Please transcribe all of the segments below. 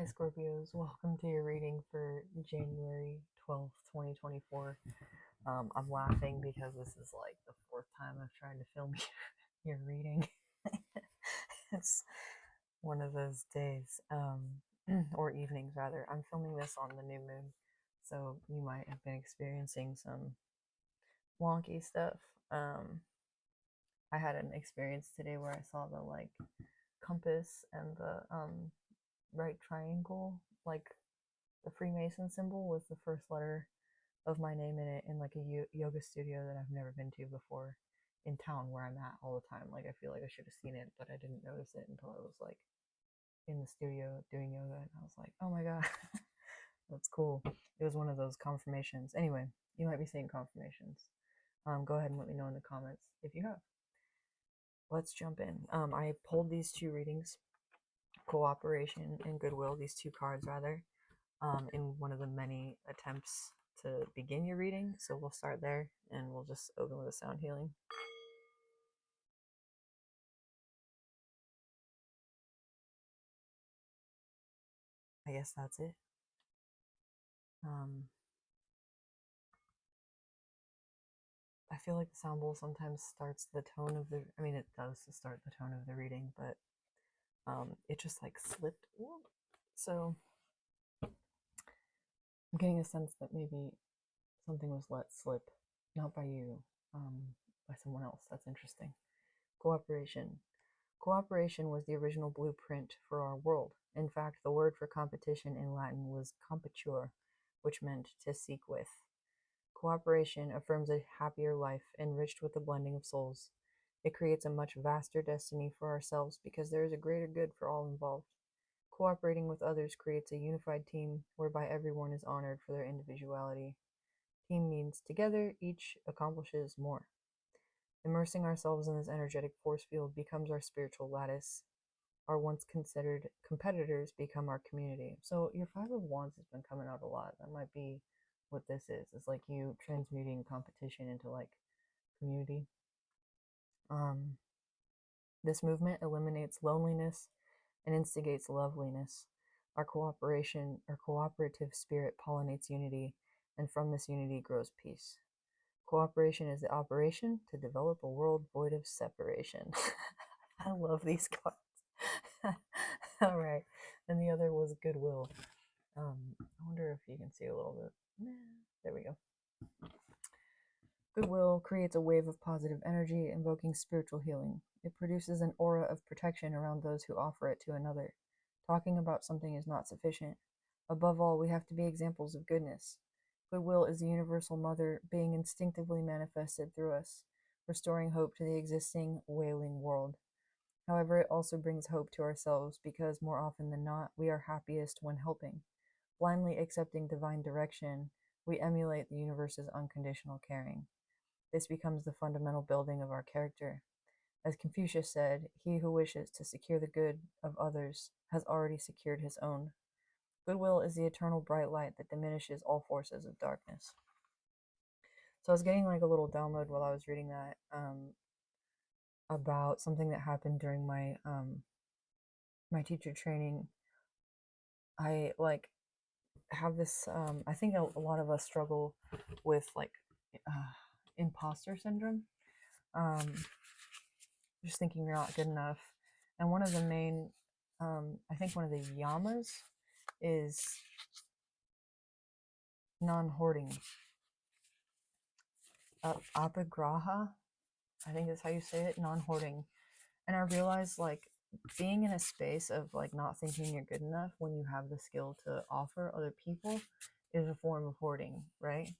Hi Scorpios, welcome to your reading for January 12th, 2024. I'm laughing because this is like the fourth time I've tried to film your reading. It's one of those days, or evenings rather. I'm filming this on the new moon, so you might have been experiencing some wonky stuff. I had an experience today where I saw the like compass and the right triangle, like the Freemason symbol was the first letter of my name in it in like a yoga studio that I've never been to before in town where I'm at all the time. Like I feel like I should have seen it, but I didn't notice it until I was like in the studio doing yoga, and I was like, oh my god, that's cool. It was one of those confirmations. Anyway, you might be seeing confirmations. Go ahead and let me know in the comments if you have. Let's jump in. I pulled these two readings, cooperation and goodwill, these two cards rather, in one of the many attempts to begin your reading. So we'll start there and we'll just open with a sound healing. I guess that's it. I feel like the sound bowl sometimes starts the tone of the, I mean, it does start the tone of the reading, but it just like slipped. So I'm getting a sense that maybe something was let slip, not by you, by someone else. That's interesting. Cooperation. Cooperation was the original blueprint for our world. In fact, the word for competition in Latin was competitur, which meant to seek with. Cooperation affirms a happier life, enriched with the blending of souls. It creates a much vaster destiny for ourselves because there is a greater good for all involved. Cooperating with others creates a unified team whereby everyone is honored for their individuality. Team means together, each accomplishes more. Immersing ourselves in this energetic force field becomes our spiritual lattice. Our once considered competitors become our community. So your Five of Wands has been coming out a lot. That might be what this is. It's like you transmuting competition into like community. This movement eliminates loneliness and instigates loveliness. Our cooperative spirit pollinates unity, and from this unity grows peace. Cooperation is the operation to develop a world void of separation. I love these cards. All right. And the other was goodwill. I wonder if you can see a little bit. There we go. Goodwill creates a wave of positive energy, invoking spiritual healing. It produces an aura of protection around those who offer it to another. Talking about something is not sufficient. Above all, we have to be examples of goodness. Goodwill is the universal mother being instinctively manifested through us, restoring hope to the existing, wailing world. However, it also brings hope to ourselves because more often than not, we are happiest when helping. Blindly accepting divine direction, we emulate the universe's unconditional caring. This becomes the fundamental building of our character. As Confucius said, he who wishes to secure the good of others has already secured his own. Goodwill is the eternal bright light that diminishes all forces of darkness. So I was getting like a little download while I was reading that about something that happened during my my teacher training. I like have this I think a lot of us struggle with like imposter syndrome, just thinking you're not good enough. And one of the main I think one of the yamas is non-hoarding. Apagraha, I think is how you say it, non-hoarding. And I realized like being in a space of like not thinking you're good enough when you have the skill to offer other people is a form of hoarding, right?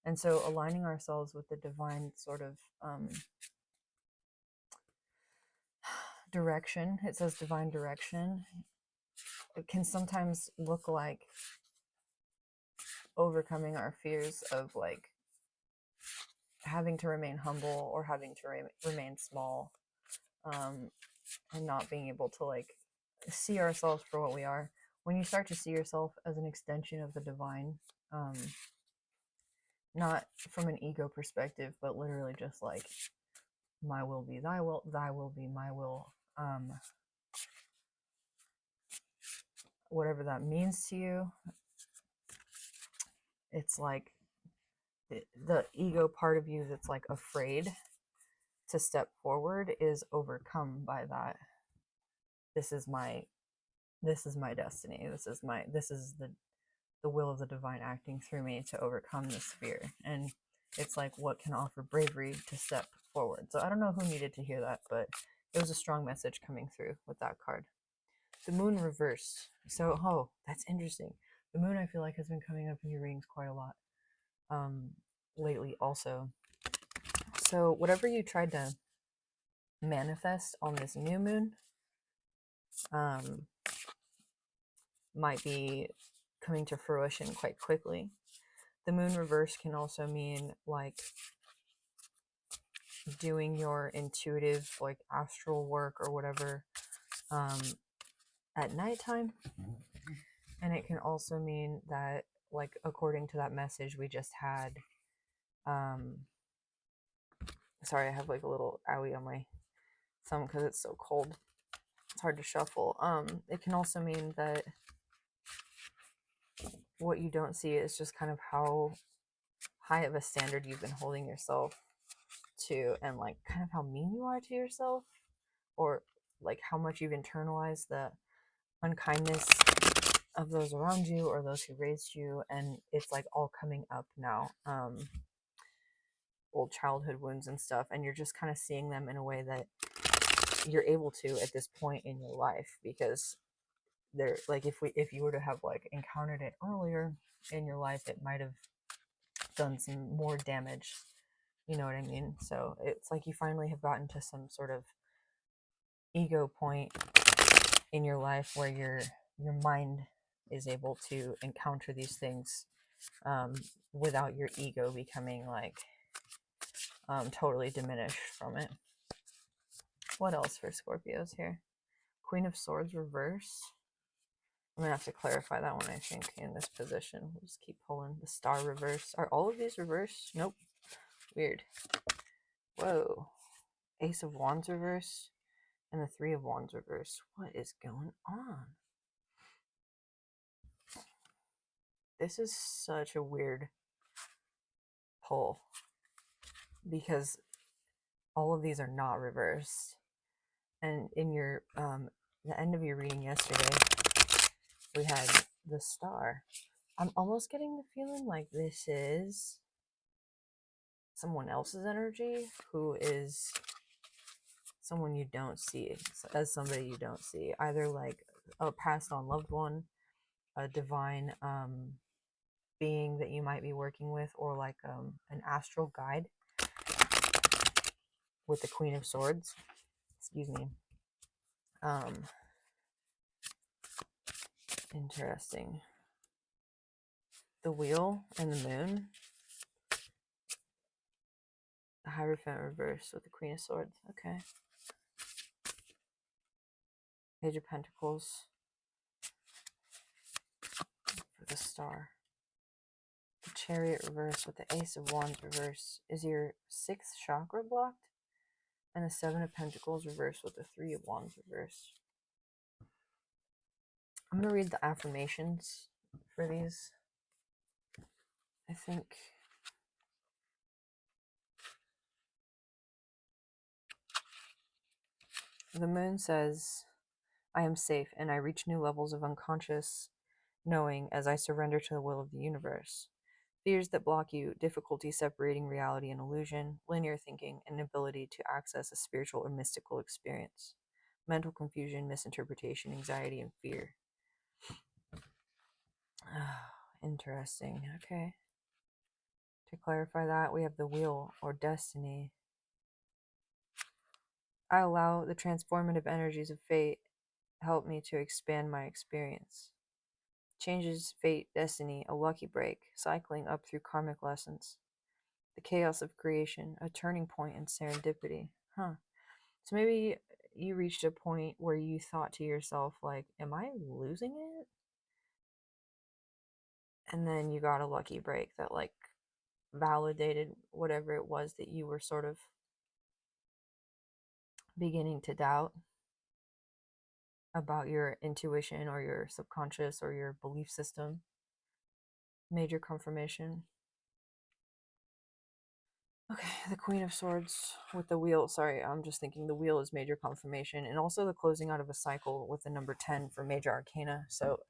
And so aligning ourselves with the divine sort of direction, it says divine direction, it can sometimes look like overcoming our fears of like having to remain humble or having to remain small, and not being able to like see ourselves for what we are. When you start to see yourself as an extension of the divine, not from an ego perspective, but literally just like my will be thy will be my will. whatever that means to you. It's like the ego part of you that's like afraid to step forward is overcome by that. This is my destiny. This is the will of the divine acting through me to overcome this fear. And it's like, what can offer bravery to step forward? So I don't know who needed to hear that, but it was a strong message coming through with that card. The moon reversed. So, oh, that's interesting. The moon, I feel like, has been coming up in your readings quite a lot lately also. So whatever you tried to manifest on this new moon might be coming to fruition quite quickly. The moon reverse can also mean like doing your intuitive, like astral work or whatever at nighttime. And it can also mean that, like, according to that message we just had, sorry, I have like a little owie on my thumb because it's so cold. It's hard to shuffle. It can also mean that what you don't see is just kind of how high of a standard you've been holding yourself to, and like kind of how mean you are to yourself, or like how much you've internalized the unkindness of those around you or those who raised you, and it's like all coming up now. Old childhood wounds and stuff, and you're just kind of seeing them in a way that you're able to at this point in your life, because they're like, if you were to have like encountered it earlier in your life, it might have done some more damage, you know what I mean? So it's like you finally have gotten to some sort of ego point in your life where your mind is able to encounter these things without your ego becoming like totally diminished from it. What else for Scorpios here? Queen of Swords reverse. I'm gonna have to clarify that one, I think, in this position. We'll just keep pulling. The Star reverse. Are all of these reverse? Nope. Weird. Whoa. Ace of Wands reverse and the Three of Wands reverse. What is going on? This is such a weird pull because all of these are not reversed. And in your the end of your reading yesterday, we had the Star. I'm almost getting the feeling like this is someone else's energy who is someone you don't see, as somebody you don't see, either like a passed on loved one, a divine being that you might be working with, or like an astral guide with the Queen of Swords. Excuse me. Interesting. The Wheel and the Moon. The Hierophant reverse with the Queen of Swords. Okay. Page of Pentacles for the Star. The Chariot reverse with the Ace of Wands reverse. Is your 6th chakra blocked? And the Seven of Pentacles reverse with the Three of Wands reverse. I'm going to read the affirmations for these. I think the Moon says, I am safe and I reach new levels of unconscious knowing as I surrender to the will of the universe. Fears that block you, difficulty separating reality and illusion, linear thinking, inability to access a spiritual or mystical experience, mental confusion, misinterpretation, anxiety, and fear. Interesting. Okay. To clarify that, we have the Wheel or Destiny. I allow the transformative energies of fate help me to expand my experience. Changes fate, destiny, a lucky break, cycling up through karmic lessons. The chaos of creation, a turning point in serendipity. Huh. So maybe you reached a point where you thought to yourself, like, am I losing it? And then you got a lucky break that, like, validated whatever it was that you were sort of beginning to doubt. about your intuition or your subconscious or your belief system. Major confirmation. Okay, the Queen of Swords with the wheel. Sorry, I'm just thinking the wheel is major confirmation, and also the closing out of a cycle with the number 10 for major arcana. So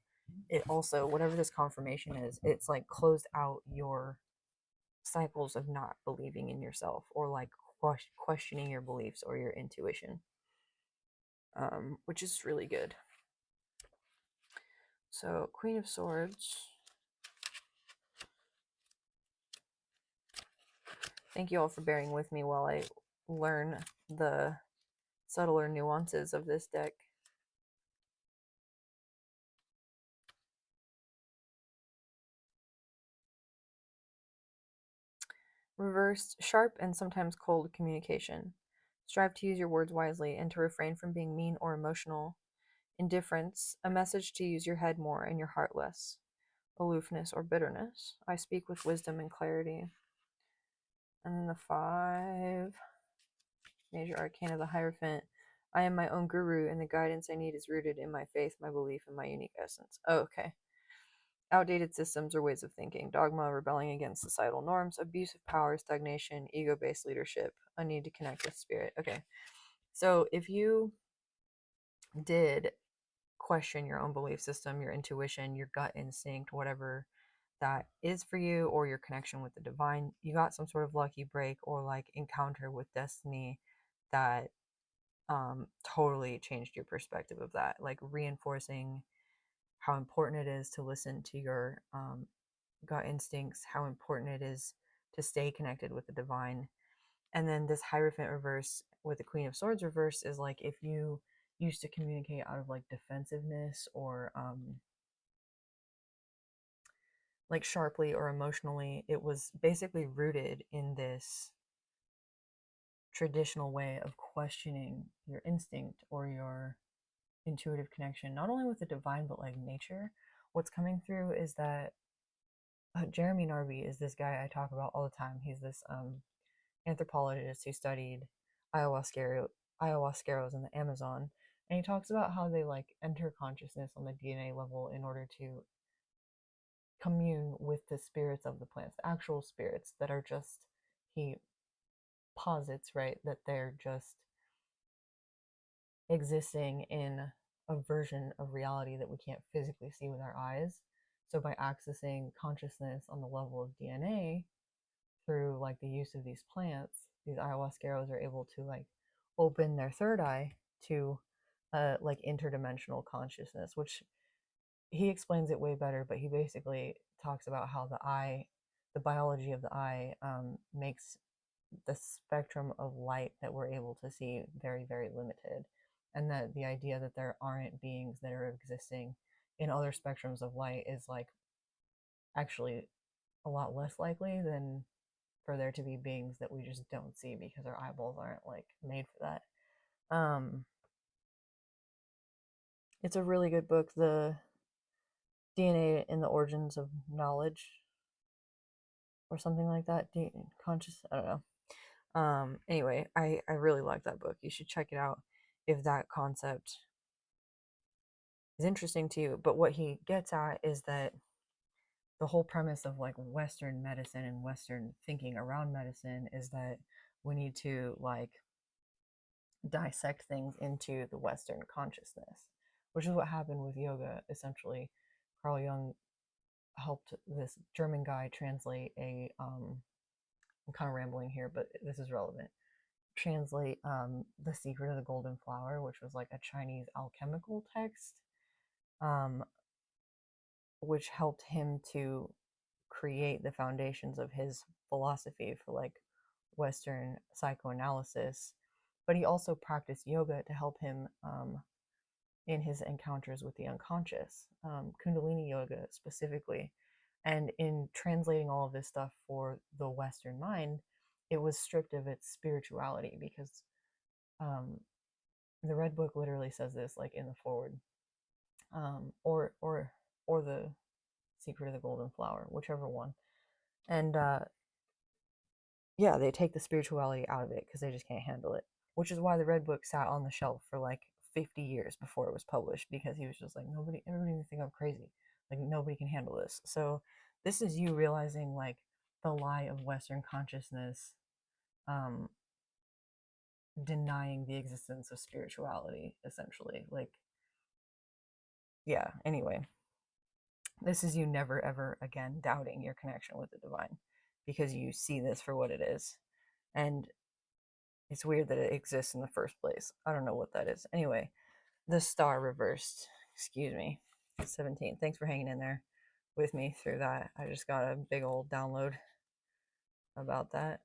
it also, whatever this confirmation is, it's like closed out your cycles of not believing in yourself or like questioning your beliefs or your intuition, which is really good. So, Queen of Swords. Thank you all for bearing with me while I learn the subtler nuances of this deck. Reversed, sharp and sometimes cold communication. Strive to use your words wisely and to refrain from being mean or emotional. Indifference, a message to use your head more and your heart less. Aloofness or bitterness. I speak with wisdom and clarity. And then the 5 major arcana, the Hierophant. I am my own guru, and the guidance I need is rooted in my faith, my belief, and my unique essence. Oh, okay. Outdated systems or ways of thinking, dogma, rebelling against societal norms, abuse of power, stagnation, ego based leadership, a need to connect with spirit. Okay. So if you did question your own belief system, your intuition, your gut instinct, whatever that is for you, or your connection with the divine, you got some sort of lucky break or like encounter with destiny that totally changed your perspective of that, like reinforcing how important it is to listen to your gut instincts, how important it is to stay connected with the divine. And then this Hierophant reverse with the Queen of Swords reverse is like if you used to communicate out of like defensiveness or like sharply or emotionally, it was basically rooted in this traditional way of questioning your instinct or your intuitive connection, not only with the divine, but like nature. What's coming through is that Jeremy Narby is this guy I talk about all the time. He's this anthropologist who studied ayahuasqueros in the Amazon, and he talks about how they like enter consciousness on the DNA level in order to commune with the spirits of the plants, the actual spirits that are just, he posits, right, that they're just existing in a version of reality that we can't physically see with our eyes. So by accessing consciousness on the level of DNA through like the use of these plants, these ayahuasqueros are able to like open their third eye to like interdimensional consciousness, which he explains it way better, but he basically talks about how the eye, the biology of the eye, makes the spectrum of light that we're able to see very, very limited. And that the idea that there aren't beings that are existing in other spectrums of light is like actually a lot less likely than for there to be beings that we just don't see because our eyeballs aren't like made for that. It's a really good book, the DNA in the Origins of Knowledge, or something like that. Conscious, I don't know. Anyway, I really like that book. You should check it out if that concept is interesting to you. But what he gets at is that the whole premise of like Western medicine and Western thinking around medicine is that we need to like dissect things into the Western consciousness, which is what happened with yoga. Essentially, Carl Jung helped this German guy translate a I'm kind of rambling here, but this is relevant. Translate The Secret of the Golden Flower, which was like a Chinese alchemical text, um, which helped him to create the foundations of his philosophy for like Western psychoanalysis. But he also practiced yoga to help him in his encounters with the unconscious, Kundalini yoga specifically. And in translating all of this stuff for the Western mind, it was stripped of its spirituality because um, the Red Book literally says this, like in the forward, or the Secret of the Golden Flower, whichever one. And yeah, they take the spirituality out of it because they just can't handle it. Which is why the Red Book sat on the shelf for like 50 years before it was published because he was just like, everybody will think I'm crazy. Like, nobody can handle this. So, this is you realizing, like, the lie of Western consciousness, um, denying the existence of spirituality, essentially. Like, yeah, anyway, this is you never ever again doubting your connection with the divine because you see this for what it is. And it's weird that it exists in the first place. I don't know what that is. Anyway, the star reversed. Excuse me. 17. Thanks for hanging in there with me through that. I just got a big old download about that.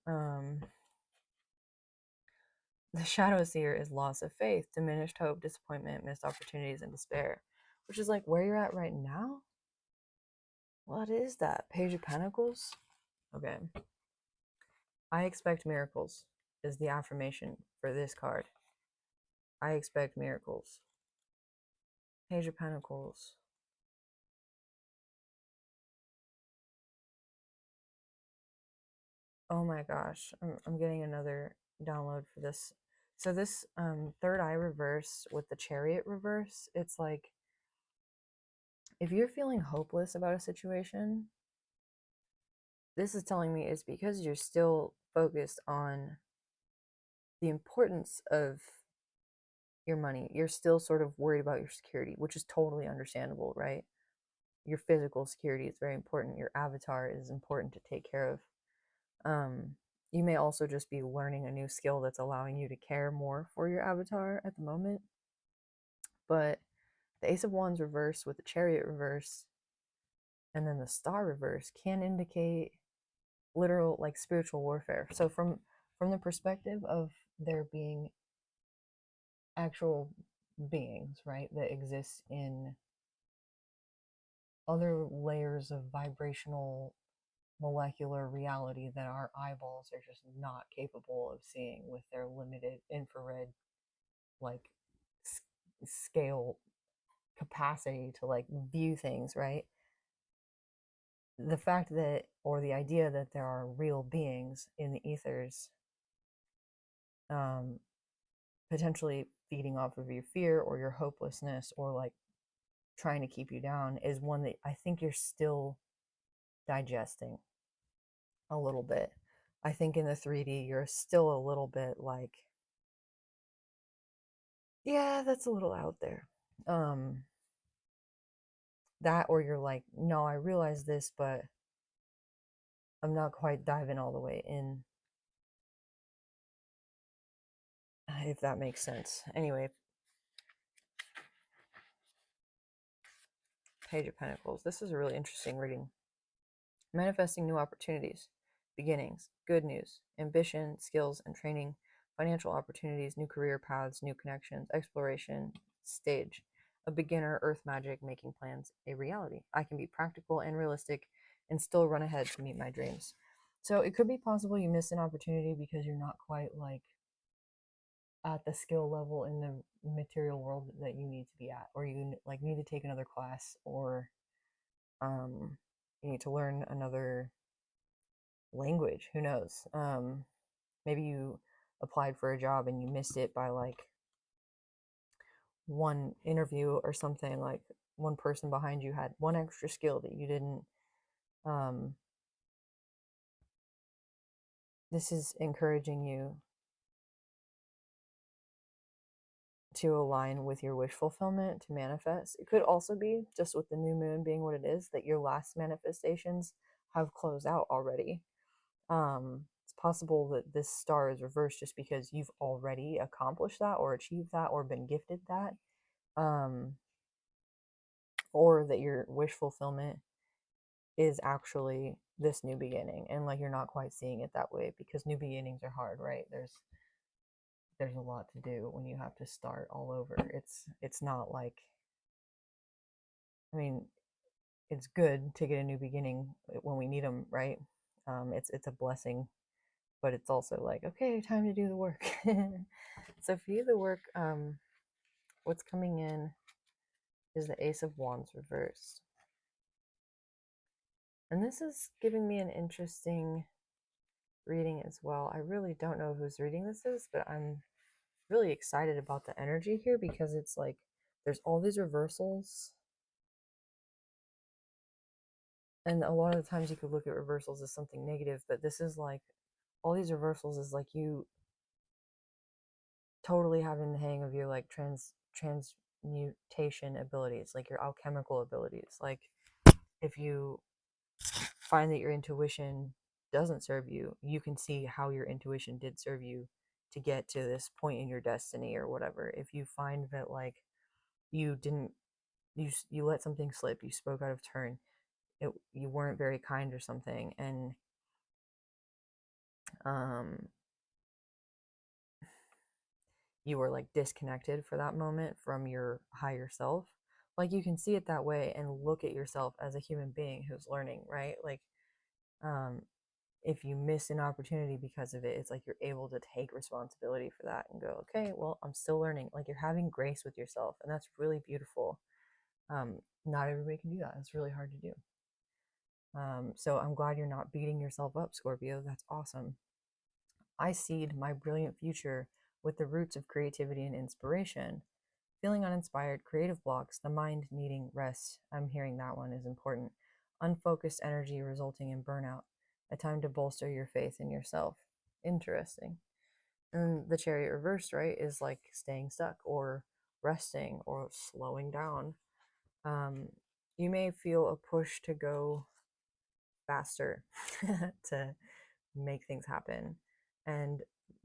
The shadow seer is loss of faith, diminished hope, disappointment, missed opportunities, and despair, which is like where you're at right now. What is that? Page of Pentacles? Okay. I expect miracles is the affirmation for this card. I expect miracles. Page of Pentacles. Oh my gosh. I'm getting another download for this. So this third eye reverse with the chariot reverse, it's like if you're feeling hopeless about a situation, this is telling me it's because you're still focused on the importance of your money. You're still sort of worried about your security, which is totally understandable, right? Your physical security is very important. Your avatar is important to take care of. You may also just be learning a new skill that's allowing you to care more for your avatar at the moment. But the Ace of Wands reverse with the Chariot reverse and then the Star reverse can indicate literal, like, spiritual warfare. So from the perspective of there being actual beings, right, that exist in other layers of vibrational molecular reality that our eyeballs are just not capable of seeing with their limited infrared, like, scale capacity to, like, view things, right? The fact that, or the idea that there are real beings in the ethers, um, potentially feeding off of your fear or your hopelessness or, like, trying to keep you down is one that I think you're still digesting a little bit. I think in the 3D, you're still a little bit like, yeah, that's a little out there. That, or you're like, no, I realize this, but I'm not quite diving all the way in, if that makes sense. Anyway, Page of Pentacles. This is a really interesting reading. Manifesting new opportunities, beginnings, good news, ambition, skills, and training, financial opportunities, new career paths, new connections, exploration, stage. A beginner, earth magic, making plans a reality. I can be practical and realistic and still run ahead to meet my dreams. So it could be possible you miss an opportunity because you're not quite, like, at the skill level in the material world that you need to be at, or you, like, need to take another class, or um you need to learn another language. Who knows? Maybe you applied for a job and you missed it by, like, one interview or something. Like, one person behind you had one extra skill that you didn't. um this is encouraging you to align with your wish fulfillment, to manifest. It could also be, just with the new moon being what it is, that your last manifestations have closed out already. It's possible that this star is reversed just because you've already accomplished that or achieved that or been gifted that. Or that your wish fulfillment is actually this new beginning, and, like, you're not quite seeing it that way because new beginnings are hard, right? There's a lot to do when you have to start all over. It's not like, I mean, it's good to get a new beginning when we need them, right? It's a blessing, but it's also like, okay, time to do the work. So for you, the work, what's coming in is the Ace of Wands reversed. And this is giving me an interesting reading as well. I really don't know whose reading this is, but I'm really excited about the energy here because it's like there's all these reversals. And a lot of the times you could look at reversals as something negative, but this is like all these reversals is like you totally having the hang of your like transmutation abilities, like your alchemical abilities. Like if you find that your intuition doesn't serve you, you can see how your intuition did serve you to get to this point in your destiny or whatever. If you find that like you didn't you let something slip, you spoke out of turn, you weren't very kind or something, and um you were like disconnected for that moment from your higher self, like you can see it that way and look at yourself as a human being who's learning, right? Like um if you miss an opportunity because of it, it's like you're able to take responsibility for that and go, okay, well, I'm still learning. Like you're having grace with yourself, and that's really beautiful. Not everybody can do that. It's really hard to do. So I'm glad you're not beating yourself up, Scorpio. That's awesome. I seed my brilliant future with the roots of creativity and inspiration. Feeling uninspired, creative blocks, the mind needing rest. I'm hearing that one is important. Unfocused energy resulting in burnout. A time to bolster your faith in yourself. Interesting. And the chariot reversed, right, is like staying stuck or resting or slowing down. Um, you may feel a push to go faster to make things happen. And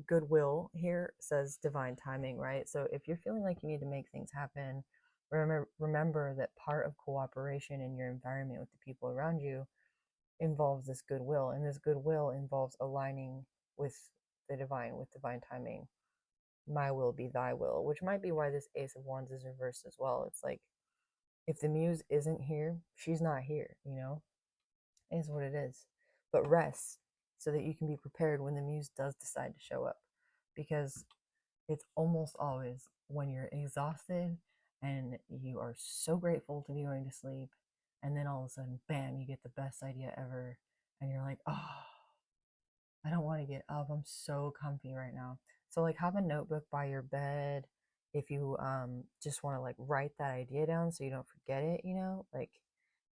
goodwill here says divine timing, right? So if you're feeling like you need to make things happen, remember that part of cooperation in your environment with the people around you involves this goodwill, and this goodwill involves aligning with with divine timing. My will be thy will, which might be why this Ace of Wands is reversed as well. It's like if the muse isn't here, she's not here, you know? It is what it is. But rest so that you can be prepared when the muse does decide to show up. Because it's almost always when you're exhausted and you are so grateful to be going to sleep, and then all of a sudden, bam, you get the best idea ever, and you're like, oh, I don't want to get up. I'm so comfy right now. So like have a notebook by your bed if you just want to like write that idea down so you don't forget it, you know, like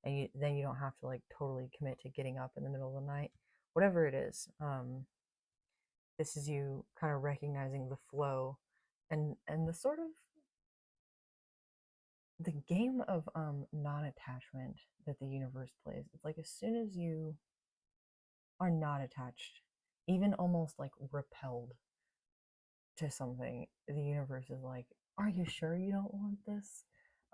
and then you don't have to like totally commit to getting up in the middle of the night. Whatever it is. This is you kind of recognizing the flow and the sort of the game of non-attachment that the universe plays. It's like as soon as you are not attached, even almost like repelled to something, the universe is like, are you sure you don't want this?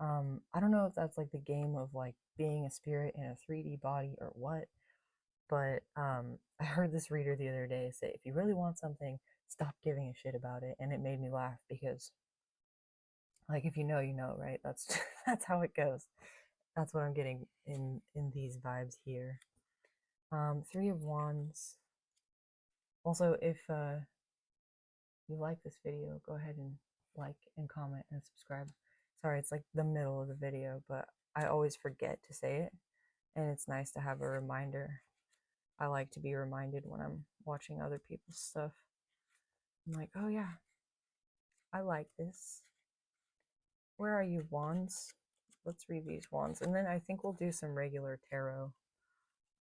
I don't know if that's like the game of like being a spirit in a 3D body or what, but I heard this reader the other day say, if you really want something, stop giving a shit about it. And it made me laugh because like if you know, you know, right? That's that's how it goes. That's what I'm getting in these vibes here. Three of Wands. Also, if you like this video, go ahead and like and comment and subscribe. Sorry, it's like the middle of the video, but I always forget to say it, and it's nice to have a reminder. I like to be reminded when I'm watching other people's stuff. I'm like, oh yeah, I like this. Where are you, Wands? Let's read these Wands, and then I think we'll do some regular tarot.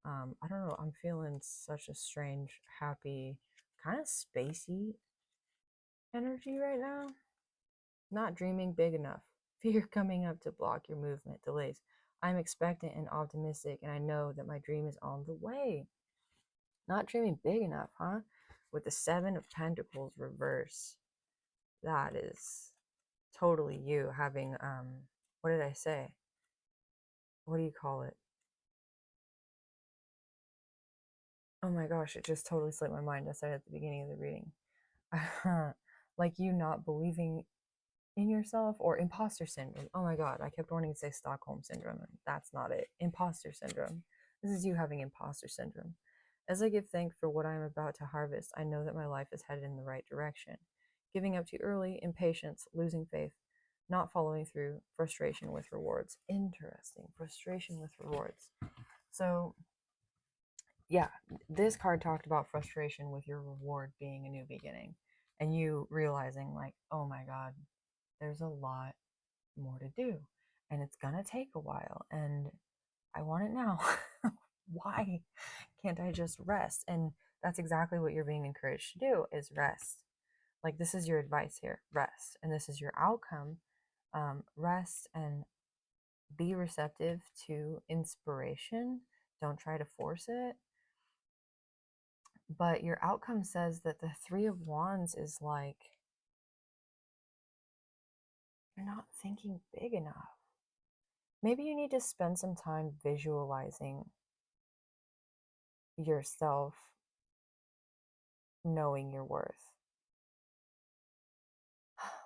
I don't know, I'm feeling such a strange, happy, kind of spacey energy right now. Not dreaming big enough. Fear coming up to block your movement, delays. I'm expectant and optimistic, and I know that my dream is on the way. Not dreaming big enough, huh? With the Seven of Pentacles reverse. That is totally you having, what did I say? What do you call it? Oh my gosh, it just totally slipped my mind. I said it at the beginning of the reading. Like you not believing in yourself, or imposter syndrome. Oh my god, I kept wanting to say Stockholm syndrome, and that's not it. Imposter syndrome. This is you having imposter syndrome. As I give thanks for what I am about to harvest, I know that my life is headed in the right direction. Giving up too early, impatience, losing faith, not following through, frustration with rewards. Interesting. Frustration with rewards. So, yeah, this card talked about frustration with your reward being a new beginning. and you realizing like, oh my God, there's a lot more to do, and it's gonna take a while, and I want it now. Why can't I just rest? And that's exactly what you're being encouraged to do, is rest. Like, this is your advice here, rest, and this is your outcome. Rest and be receptive to inspiration. Don't try to force it. But your outcome says that the Three of Wands is like, you're not thinking big enough. Maybe you need to spend some time visualizing yourself knowing your worth.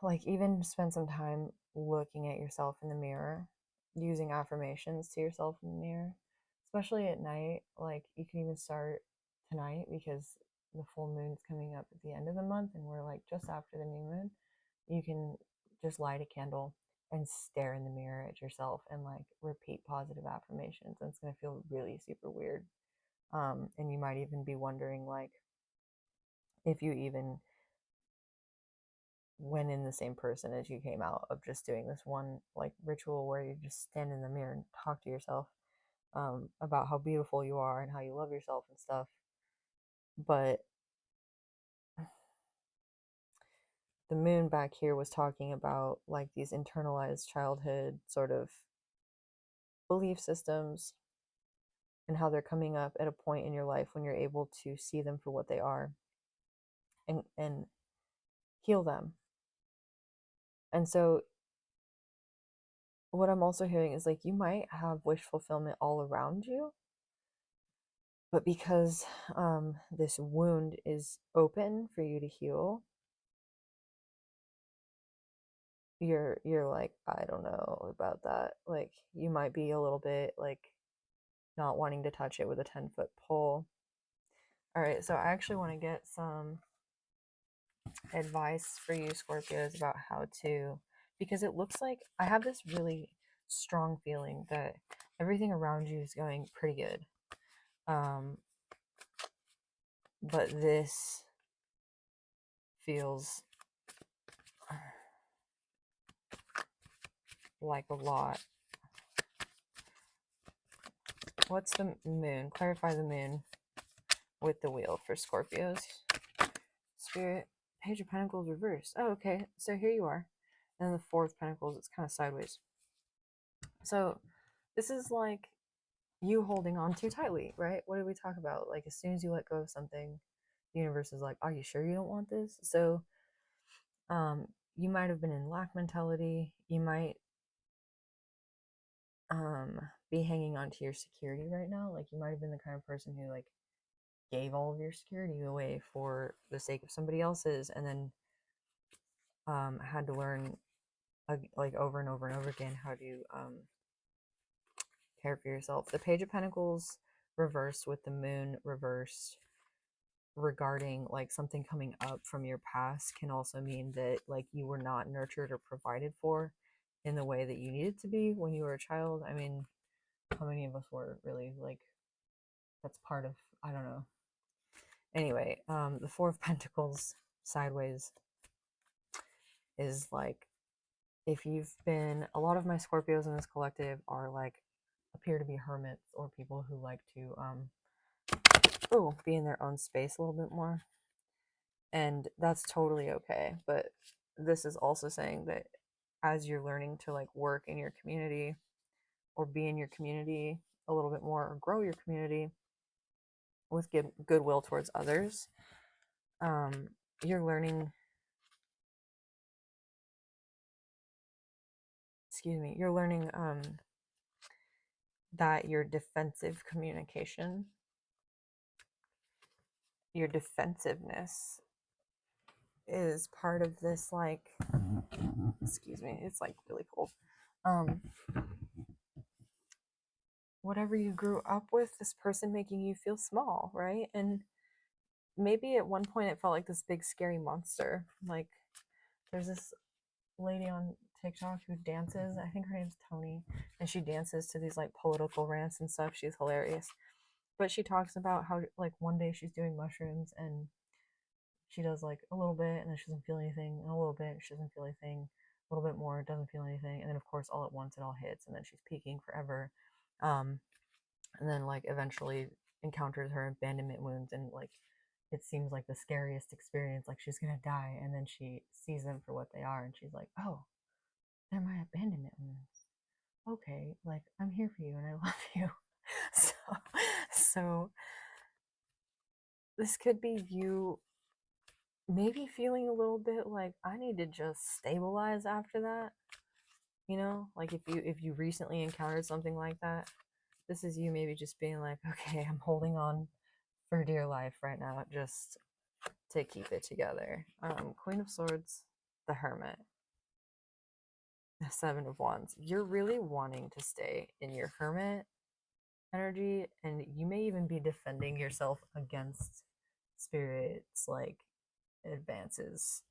Like, even spend some time looking at yourself in the mirror, using affirmations to yourself in the mirror, especially at night. Like, you can even start tonight, because the full moon's coming up at the end of the month and we're like just after the new moon. You can just light a candle and stare in the mirror at yourself and like repeat positive affirmations, and it's going to feel really super weird. And you might even be wondering like if you even went in the same person as you came out of just doing this one like ritual where you just stand in the mirror and talk to yourself, about how beautiful you are and how you love yourself and stuff. But the moon back here was talking about like these internalized childhood sort of belief systems, and how they're coming up at a point in your life when you're able to see them for what they are, and heal them. And so what I'm also hearing is like, you might have wish fulfillment all around you, but because this wound is open for you to heal, you're like, I don't know about that. Like, you might be a little bit like not wanting to touch it with a 10-foot pole. All right, so I actually want to get some advice for you, Scorpios, about how to, because it looks like I have this really strong feeling that everything around you is going pretty good. But this feels like a lot. What's the moon? Clarify the moon with the wheel for Scorpios. Spirit, Page of Pentacles reversed. Oh, okay. So here you are. And then the Four of Pentacles, it's kind of sideways. So this is like you holding on too tightly, right? What did we talk about? Like, as soon as you let go of something, the universe is like, are you sure you don't want this? So you might have been in lack mentality. You might be hanging on to your security right now. Like, you might have been the kind of person who like gave all of your security away for the sake of somebody else's, and then had to learn like over and over and over again how to care for yourself. The Page of Pentacles reversed with the moon reversed regarding like something coming up from your past can also mean that like you were not nurtured or provided for in the way that you needed to be when you were a child. I mean, how many of us were really like, that's part of, I don't know. Anyway, the Four of Pentacles sideways is like, if you've been, a lot of my Scorpios in this collective are like, appear to be hermits or people who like to be in their own space a little bit more, and that's totally okay. But this is also saying that as you're learning to like work in your community or be in your community a little bit more, or grow your community with goodwill towards others, you're learning, you're learning that your defensive communication, your defensiveness is part of this like, it's like really cold. Whatever you grew up with, this person making you feel small, right? And maybe at one point it felt like this big scary monster. Like, there's this lady on TikTok who dances, I think her name's Tony, and she dances to these like political rants and stuff. She's hilarious. But she talks about how like one day she's doing mushrooms and she does like a little bit and then she doesn't feel anything, and a little bit, she doesn't feel anything, a little bit more, doesn't feel anything, and then of course all at once it all hits, and then she's peaking forever. Um, and then like eventually encounters her abandonment wounds, and like it seems like the scariest experience, like she's gonna die, and then she sees them for what they are, and she's like, oh, they're my abandonment wounds. Okay, like I'm here for you and I love you. so so this could be you maybe feeling a little bit like I need to just stabilize after that. You know, like if you recently encountered something like that, this is you maybe just being like, okay, I'm holding on for dear life right now, just to keep it together. Queen of Swords, the Hermit, the Seven of Wands. You're really wanting to stay in your Hermit energy, and you may even be defending yourself against spirits like advances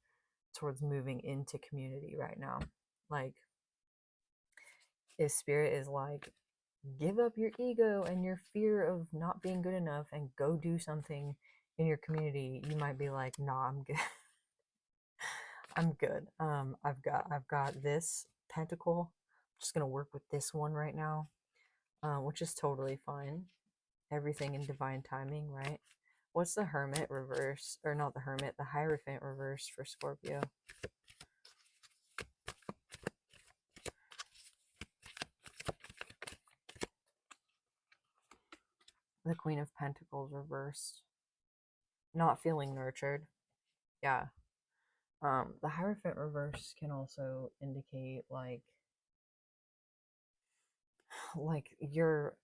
towards moving into community right now. Like, if spirit is like, give up your ego and your fear of not being good enough and go do something in your community, you might be like, nah, I'm good. I'm good. I've got this pentacle. I'm just gonna work with this one right now, which is totally fine. Everything in divine timing, right? What's the Hermit reverse, or not the Hermit, the Hierophant reverse for Scorpio? The Queen of Pentacles reversed. Not feeling nurtured. Yeah. The Hierophant reverse can also indicate like you're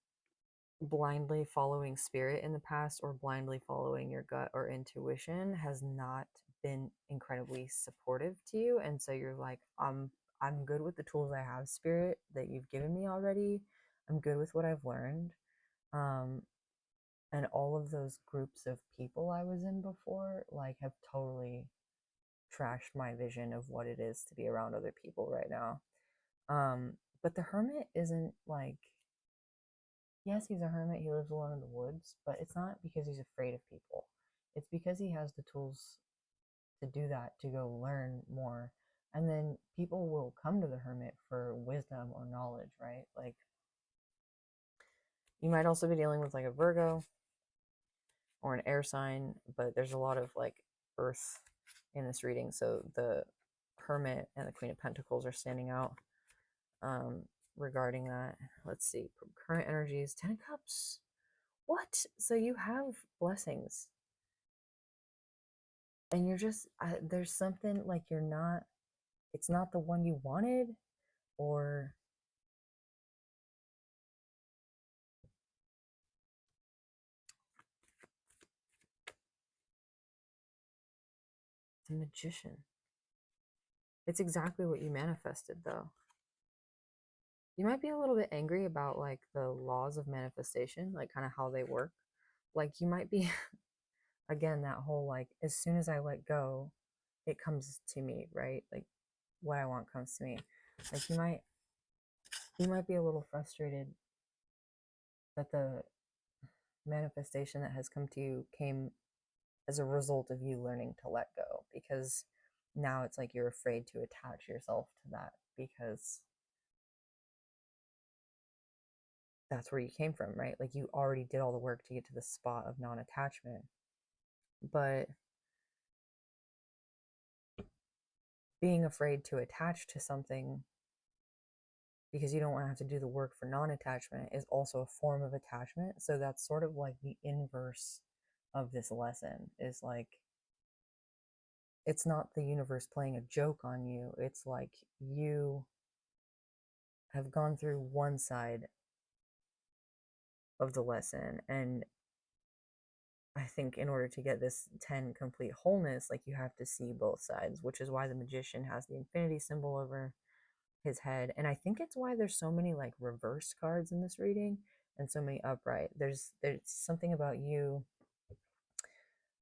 blindly following spirit in the past, or blindly following your gut or intuition has not been incredibly supportive to you, and so you're like, I'm good with the tools I have, spirit, that you've given me already. I'm good with what I've learned. um and all of those groups of people I was in before like have totally trashed my vision of what it is to be around other people right now. But the Hermit isn't like, yes, he's a hermit, he lives alone in the woods, but it's not because he's afraid of people. It's because he has the tools to do that, to go learn more. And then people will come to the hermit for wisdom or knowledge, right? Like, you might also be dealing with like a Virgo or an air sign, but there's a lot of like earth in this reading. So the Hermit and the Queen of Pentacles are standing out regarding that. Let's see. Current energies, Ten of Cups. What? So you have blessings, and you're just, there's something like you're not, it's not the one you wanted, or the Magician. It's exactly what you manifested, though. You might be a little bit angry about like the laws of manifestation, like kind of how they work. Like, you might be, again, that whole like, as soon as I let go, it comes to me, right? Like, what I want comes to me. Like, you might be a little frustrated that the manifestation that has come to you came as a result of you learning to let go, because now it's like you're afraid to attach yourself to that, because that's where you came from, right? Like, you already did all the work to get to the spot of non-attachment, but being afraid to attach to something because you don't want to have to do the work for non-attachment is also a form of attachment. So that's sort of like the inverse of this lesson, is like, it's not the universe playing a joke on you. It's like you have gone through one side of the lesson, and I think in order to get this 10 complete wholeness, like, you have to see both sides, which is why the Magician has the infinity symbol over his head. And I think it's why there's so many like reverse cards in this reading and so many upright. There's something about you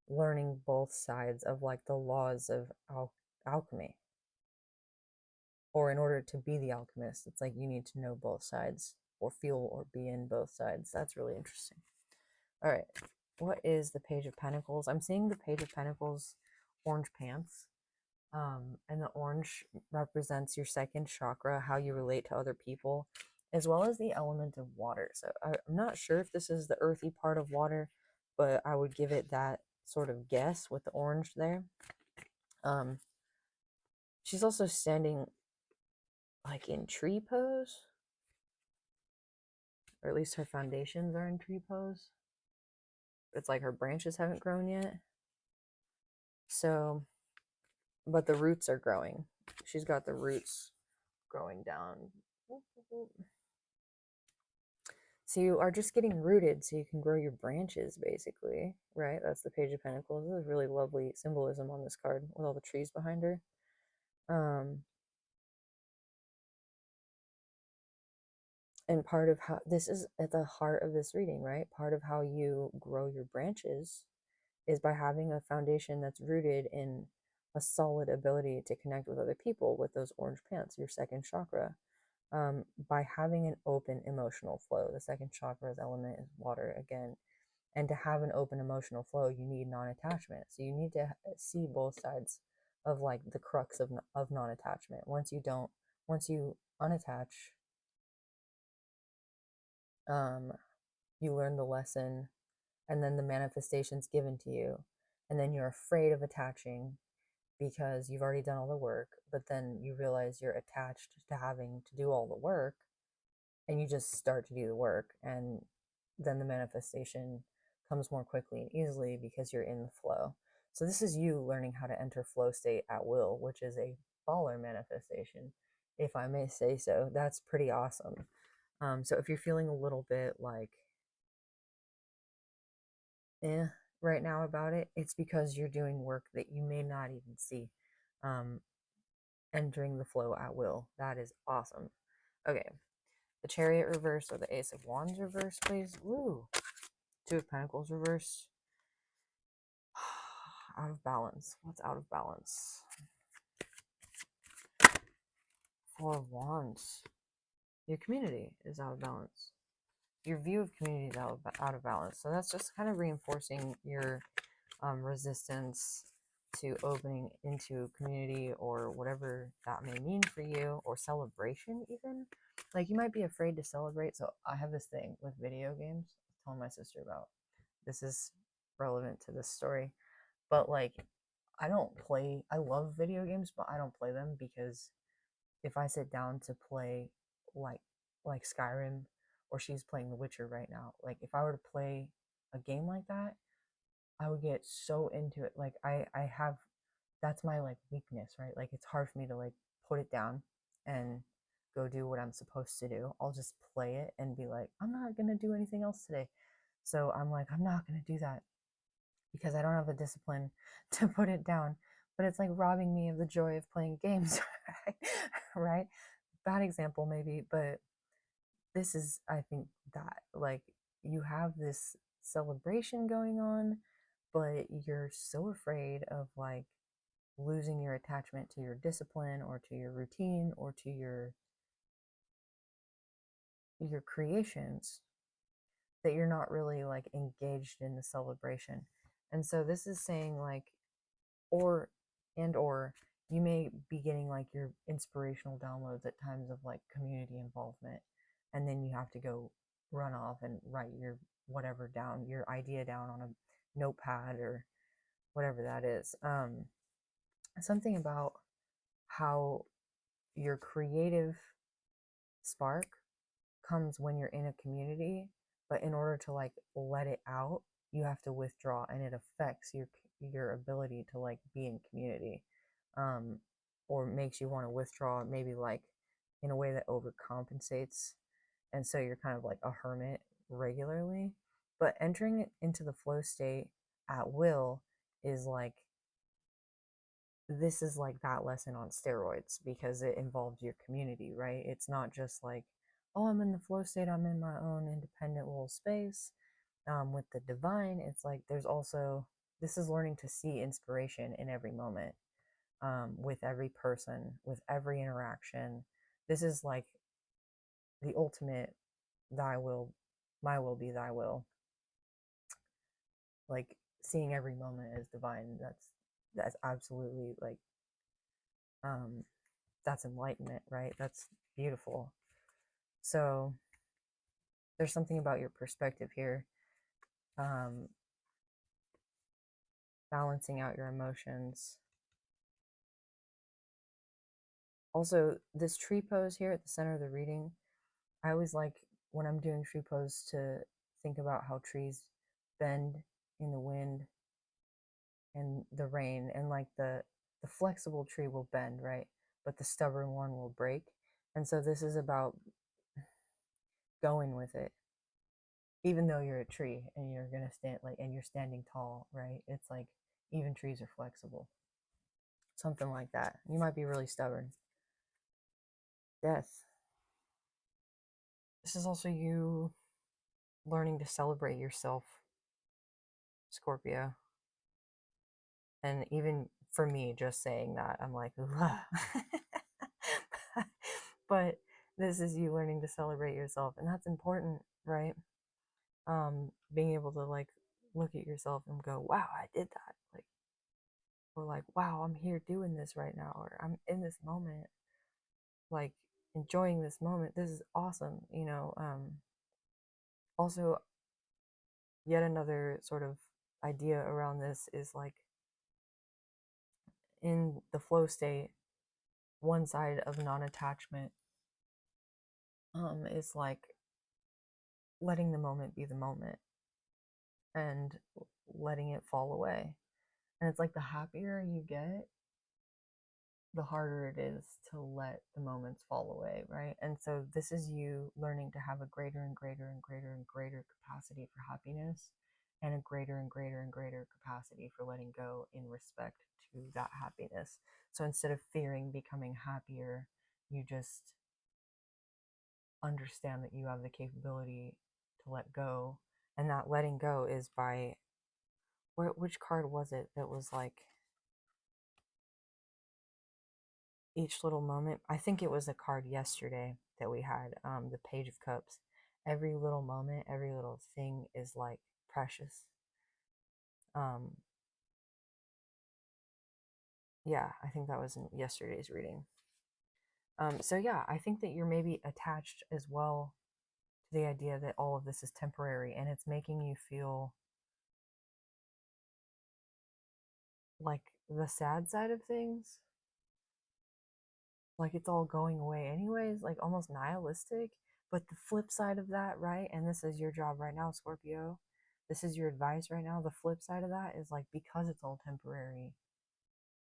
learning both sides of like the laws of alchemy. Or in order to be the alchemist, it's like you need to know both sides, or feel or be in both sides. That's really interesting. All right. What is the Page of Pentacles? I'm seeing the Page of Pentacles orange pants. And the orange represents your second chakra, how you relate to other people, as well as the element of water. So I'm not sure if this is the earthy part of water, but I would give it that sort of guess with the orange there. Um, she's also standing like in tree pose, or at least her foundations are in tree pose. It's like her branches haven't grown yet. So, but the roots are growing. She's got the roots growing down. So you are just getting rooted so you can grow your branches, basically, right? That's the Page of Pentacles. This is really lovely symbolism on this card with all the trees behind her. And part of how this is at the heart of this reading, right? Part of how you grow your branches is by having a foundation that's rooted in a solid ability to connect with other people with those orange pants, your second chakra. By having an open emotional flow. The second chakra's element is water again. And to have an open emotional flow, you need non-attachment. So you need to see both sides of like the crux of non-attachment. Once you unattach, you learn the lesson, and then the manifestation's given to you, and then you're afraid of attaching because you've already done all the work, but then you realize you're attached to having to do all the work, and you just start to do the work, and then the manifestation comes more quickly and easily because you're in the flow. So this is you learning how to enter flow state at will, which is a baller manifestation, if I may say so. That's pretty awesome. So if you're feeling a little bit like right now about it, it's because you're doing work that you may not even see. Entering the flow at will. That is awesome. Okay. The Chariot reverse or the Ace of Wands reverse, please. Woo. Two of Pentacles reverse. Out of balance. What's out of balance? Four of Wands. Your community is out of balance. Your view of community is out of balance. So that's just kind of reinforcing your resistance to opening into community or whatever that may mean for you, or celebration even. Like you might be afraid to celebrate. So I have this thing with video games I was telling my sister about. This is relevant to this story. But like I love video games, but I don't play them because if I sit down to play like like Skyrim, or she's playing The Witcher right now, like if I were to play a game like that, I would get so into it. Like I have, that's my like weakness, right? Like it's hard for me to like put it down and go do what I'm supposed to do. I'll just play it and be like, I'm not gonna do anything else today. So I'm like, I'm not gonna do that because I don't have the discipline to put it down. But it's like robbing me of the joy of playing games, right? Right? Bad example maybe, but this is, I think, that like you have this celebration going on, but you're so afraid of like losing your attachment to your discipline or to your routine or to your creations, that you're not really like engaged in the celebration. And so this is saying like, or or you may be getting like your inspirational downloads at times of like community involvement, and then you have to go run off and write your whatever down, your idea down on a notepad or whatever that is. Something about how your creative spark comes when you're in a community, but in order to like let it out, you have to withdraw, and it affects your ability to like be in community, um or makes you want to withdraw, maybe like in a way that overcompensates, and so you're kind of like a hermit regularly. But entering it into the flow state at will is like, this is like that lesson on steroids because it involves your community, right? It's not just like, oh, I'm in the flow state, I'm in my own independent little space with the divine. It's like there's also, this is learning to see inspiration in every moment, with every person, with every interaction. This is like the ultimate thy will, my will be thy will. Like seeing every moment as divine. that's absolutely like, that's enlightenment, right? That's beautiful. So there's something about your perspective here, um, balancing out your emotions. Also, this tree pose here at the center of the reading, I always like when I'm doing tree pose to think about how trees bend in the wind and the rain, and like the flexible tree will bend, right? But the stubborn one will break. And so this is about going with it, even though you're a tree and you're gonna stand like, and you're standing tall, right? It's like even trees are flexible, something like that. You might be really stubborn. Death. This is also you learning to celebrate yourself, Scorpio. And even for me, just saying that, I'm like, but this is you learning to celebrate yourself, and that's important, right? Being able to like look at yourself and go, wow, I did that. Like, or like, wow, I'm here doing this right now, or I'm in this moment, like enjoying this moment. This is awesome, you know. Also, yet another sort of idea around this is like in the flow state, one side of non-attachment is like letting the moment be the moment and letting it fall away. And it's like the happier you get, the harder it is to let the moments fall away, right? And so this is you learning to have a greater and greater and greater and greater capacity for happiness, and a greater and greater and greater capacity for letting go in respect to that happiness. So instead of fearing becoming happier, you just understand that you have the capability to let go. And that letting go is by, which card was it that was like each little moment? I think it was a card yesterday that we had, the Page of Cups. Every little moment, every little thing is like precious. um yeah, I think that was in yesterday's reading. So yeah, I think that you're maybe attached as well to the idea that all of this is temporary, and it's making you feel like the sad side of things, like it's all going away anyways, like almost nihilistic. But the flip side of that, right? And this is your job right now, Scorpio. This is your advice right now. The flip side of that is like, because it's all temporary,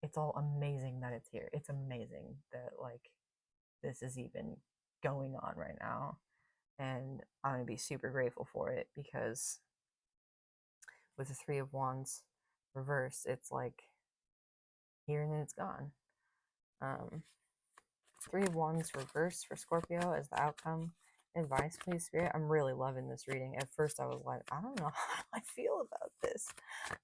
it's all amazing that it's here. It's amazing that like this is even going on right now. And I'm gonna be super grateful for it, because with the Three of Wands reverse, it's like here and then it's gone. um Three of Wands reverse for Scorpio as the outcome. Advice, please, Spirit. I'm really loving this reading. At first, I was like, I don't know how I feel about this,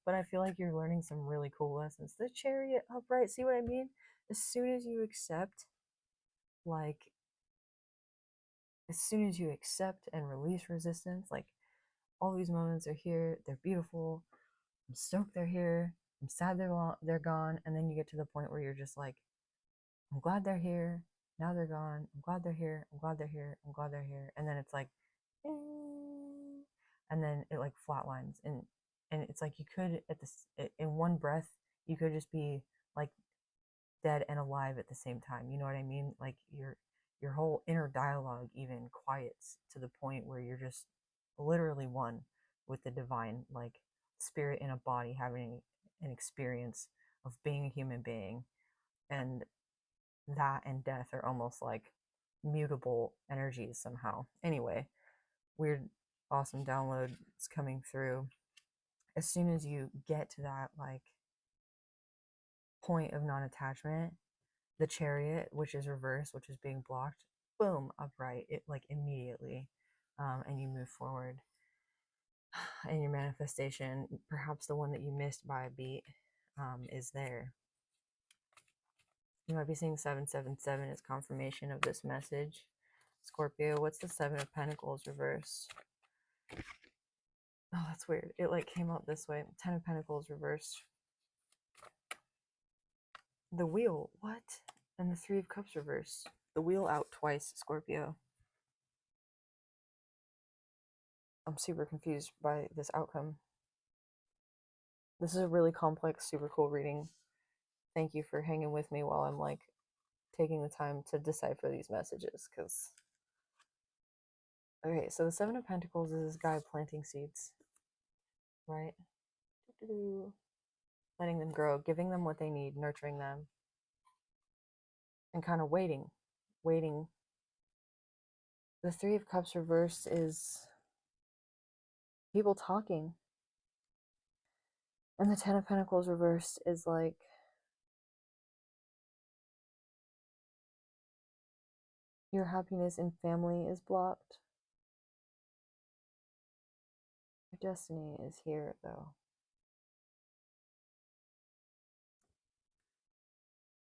but I feel like you're learning some really cool lessons. The Chariot upright, see what I mean? As soon as you accept, like, as soon as you accept and release resistance, like, all these moments are here. They're beautiful. I'm stoked they're here. I'm sad they're gone. And then you get to the point where you're just like, I'm glad they're here. Now they're gone. I'm glad they're here. I'm glad they're here. I'm glad they're here. And then it's like, and then it like flatlines, and it's like you could at this in one breath you could just be like dead and alive at the same time. You know what I mean? Like your whole inner dialogue even quiets to the point where you're just literally one with the divine, like spirit in a body having an experience of being a human being. And that and death are almost like mutable energies somehow. Anyway, weird, awesome download is coming through. As soon as you get to that like point of non-attachment, the Chariot, which is reversed, which is being blocked, boom, upright, it like immediately, and you move forward. And your manifestation, perhaps the one that you missed by a beat, is there. You might be seeing 777 as confirmation of this message. Scorpio, what's the Seven of Pentacles reverse? Oh, that's weird. It like came out this way. 10 of Pentacles reversed. The wheel, what? And the Three of Cups reversed. The wheel out twice, Scorpio. I'm super confused by this outcome. This is a really complex, super cool reading. Thank you for hanging with me while I'm like taking the time to decipher these messages, because okay, so the Seven of Pentacles is this guy planting seeds, right? Letting them grow, giving them what they need, nurturing them, and kind of waiting. The Three of Cups reversed is people talking, and the Ten of Pentacles reversed is like your happiness in family is blocked. Your destiny is here, though.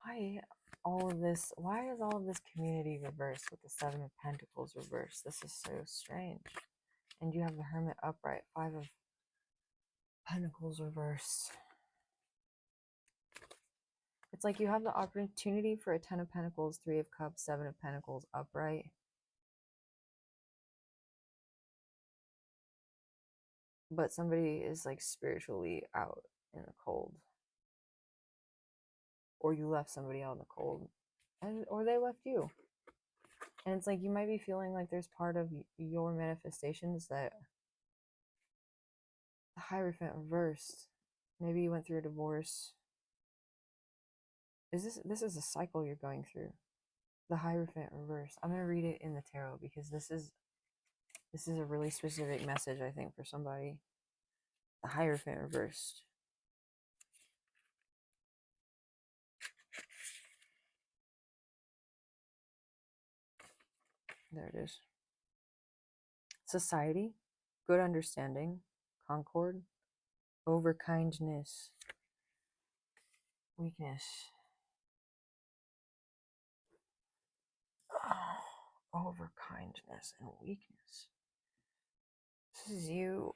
Why is all of this community reversed with the Seven of Pentacles reversed? This is so strange. And you have the Hermit upright, Five of Pentacles reversed. It's like you have the opportunity for a Ten of Pentacles, Three of Cups, Seven of Pentacles upright. But somebody is like spiritually out in the cold. Or you left somebody out in the cold. Or they left you. And it's like you might be feeling like there's part of your manifestations that the Hierophant reversed. Maybe you went through a divorce. This is a cycle you're going through. The Hierophant reversed. I'm gonna read it in the tarot because this is a really specific message, I think, for somebody. The Hierophant reversed. There it is. Society, good understanding, concord, overkindness, weakness. Oh, overkindness and weakness. This is you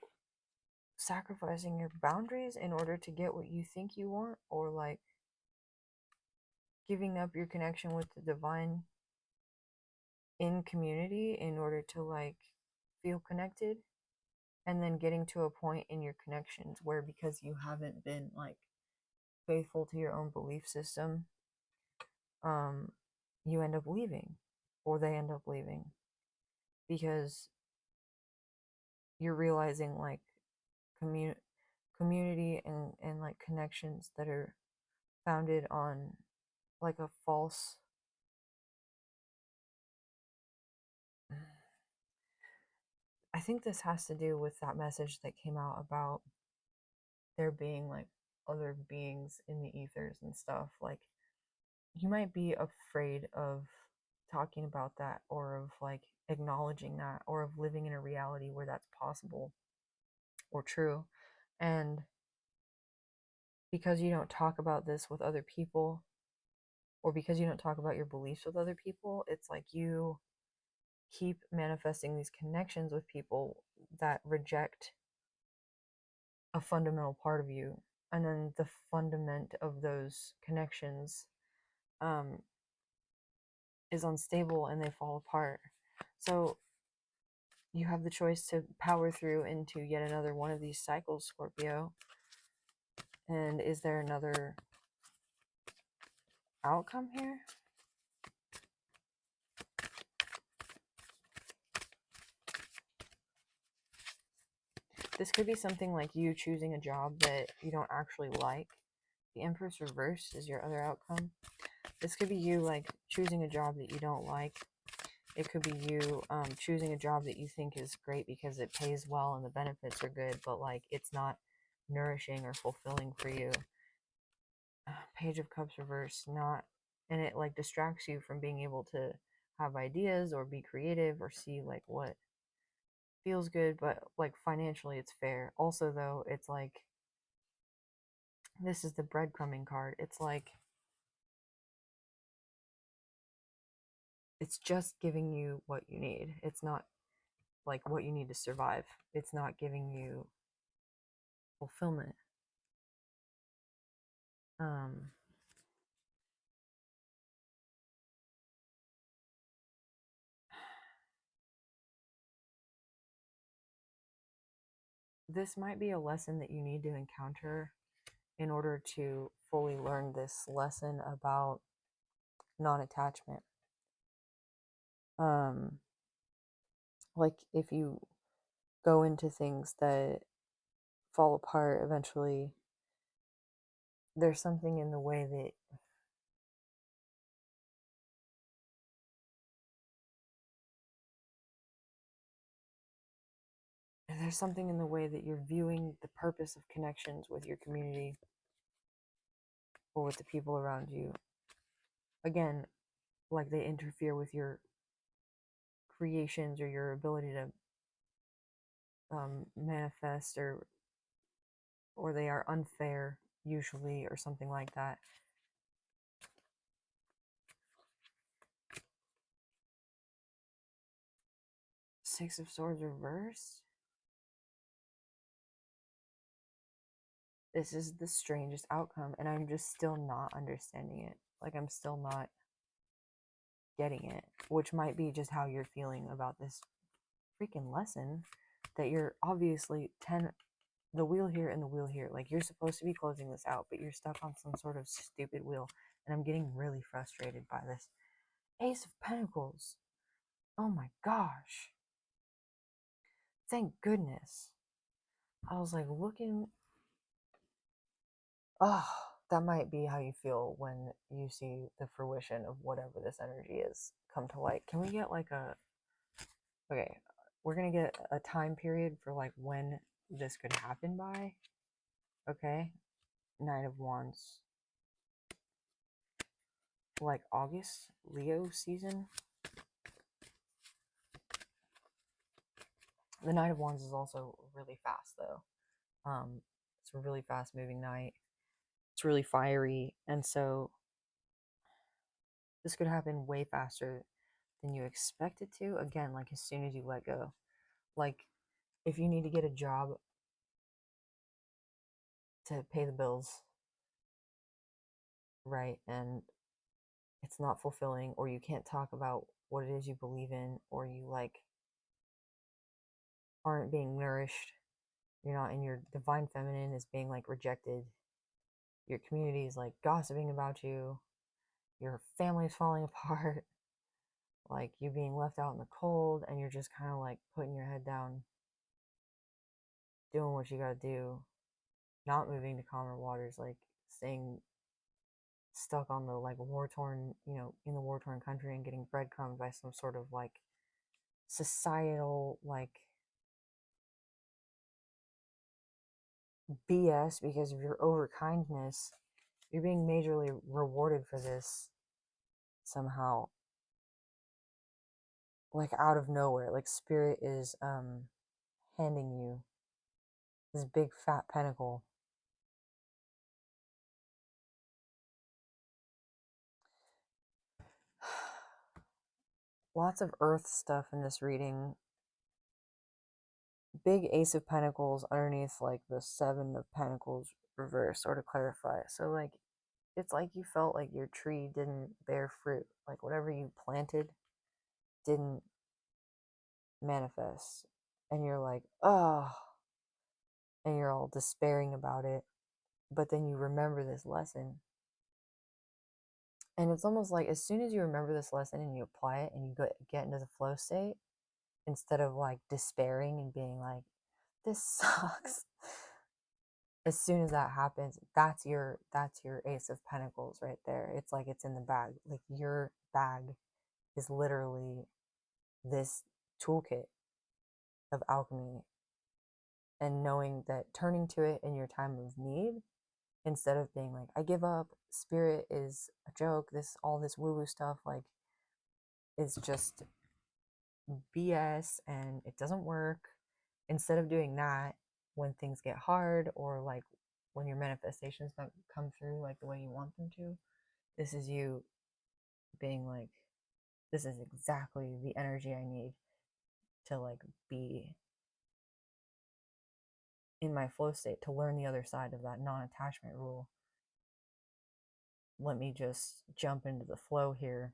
sacrificing your boundaries in order to get what you think you want, or like giving up your connection with the divine in community in order to like feel connected, and then getting to a point in your connections where, because you haven't been like faithful to your own belief system, you end up leaving, or they end up leaving, because you're realizing like community and like connections that are founded on like a false, I think this has to do with that message that came out about there being like other beings in the ethers and stuff. Like you might be afraid of talking about that, or of like acknowledging that, or of living in a reality where that's possible or true. And because you don't talk about this with other people, or because you don't talk about your beliefs with other people, it's like you keep manifesting these connections with people that reject a fundamental part of you. And then the fundament of those connections is unstable and they fall apart. So you have the choice to power through into yet another one of these cycles, Scorpio. And is there another outcome here? This could be something like you choosing a job that you don't actually like. The Empress reverse is your other outcome. This could be you like choosing a job that you don't like. It could be you choosing a job that you think is great because it pays well and the benefits are good, but like it's not nourishing or fulfilling for you. Page of Cups reverse, not, and it like distracts you from being able to have ideas or be creative or see like what feels good, but like financially it's fair. Also though, it's like this is the breadcrumbing card. It's like it's just giving you what you need. It's not like what you need to survive. It's not giving you fulfillment. this might be a lesson that you need to encounter in order to fully learn this lesson about non-attachment. Um, like if you go into things that fall apart eventually, there's something in the way that you're viewing the purpose of connections with your community or with the people around you. Again, like they interfere with your creations or your ability to manifest, or they are unfair usually, or something like that. Six of Swords reversed. This is the strangest outcome, and I'm just still not understanding it. Like, I'm still not getting it, which might be just how you're feeling about this freaking lesson, that you're obviously the wheel here and the wheel here. Like, you're supposed to be closing this out, but you're stuck on some sort of stupid wheel, and I'm getting really frustrated by this. Ace of Pentacles. Oh my gosh. Thank goodness. I was like looking. Oh, that might be how you feel when you see the fruition of whatever this energy is come to light. Can we get like okay, we're gonna get a time period for like when this could happen by. Okay, Knight of Wands. Like August, Leo season. The Knight of Wands is also really fast though. It's a really fast moving knight. It's really fiery, and so this could happen way faster than you expect it to. Again, like as soon as you let go. Like if you need to get a job to pay the bills, right, and it's not fulfilling, or you can't talk about what it is you believe in, or you like aren't being nourished, you're not in your divine feminine, is being like rejected, your community is like gossiping about you, your family's falling apart, like you being left out in the cold, and you're just kind of like putting your head down, doing what you gotta do, not moving to calmer waters, like staying stuck on the like war torn, in the war torn country, and getting breadcrumbed by some sort of like societal like BS because of your overkindness. You're being majorly rewarded for this somehow, like out of nowhere. Like spirit is handing you this big fat pentacle. Lots of earth stuff in this reading. Big Ace of Pentacles underneath like the Seven of Pentacles reverse, or to clarify. So like it's like you felt like your tree didn't bear fruit. Like whatever you planted didn't manifest. And you're like, oh, and you're all despairing about it. But then you remember this lesson. And it's almost like as soon as you remember this lesson and you apply it and you get into the flow state, instead of like despairing and being like, this sucks. As soon as that happens, that's your Ace of Pentacles right there. It's like it's in the bag. Like your bag is literally this toolkit of alchemy, and knowing that turning to it in your time of need, instead of being like, I give up, spirit is a joke, all this woo woo stuff like is just BS and it doesn't work. Instead of doing that, when things get hard, or like when your manifestations don't come through like the way you want them to, this is you being like, this is exactly the energy I need to like be in my flow state, to learn the other side of that non-attachment rule. Let me just jump into the flow here,